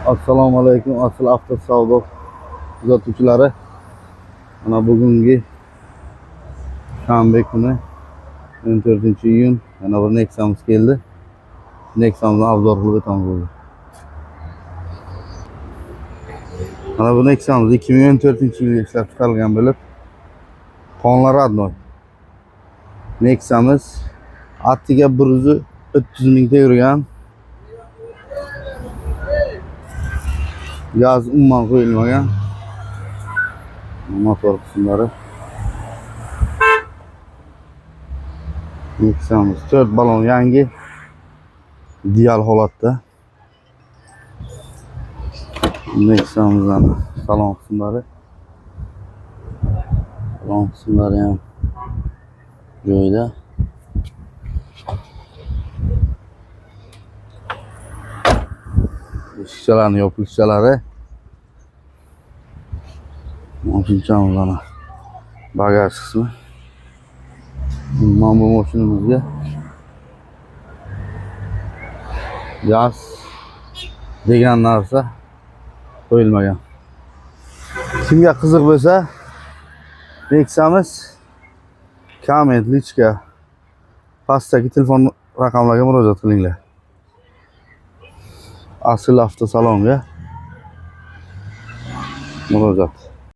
Assalomu alaykum asl avtosavdo kuzatuvchilari. Mana bugungi shanba kuni 14-iyun yana bir Nexa'miz keldi. Nexa'mizni obzor qilib o'tamiz bo'ldi. Mana bu Nexa'miz 2014-yilda ishlab chiqarilgan bo'lib, qonlar adnoy. Nexa'miz attiga 130 mingta yurgan. Gaz umuman qo'yilmagan. Motor qismlari. Nexa'miz 4 balon yangi. Ideal holatda. Nexa'mizdan salon qismlari. Salon qismlari ham joyida. Eshikchalarning yopilishlari. Mashinamiz ana bagaj qismi. Mana bu mashinamizga gaz degan narsa qo'yilmagan. Kimga qiziq bo'lsa, Nexa'miz komment, lichka, pastdagi telefon raqamlarga murojaat qilinglar. Asl avtosalonga murojaat.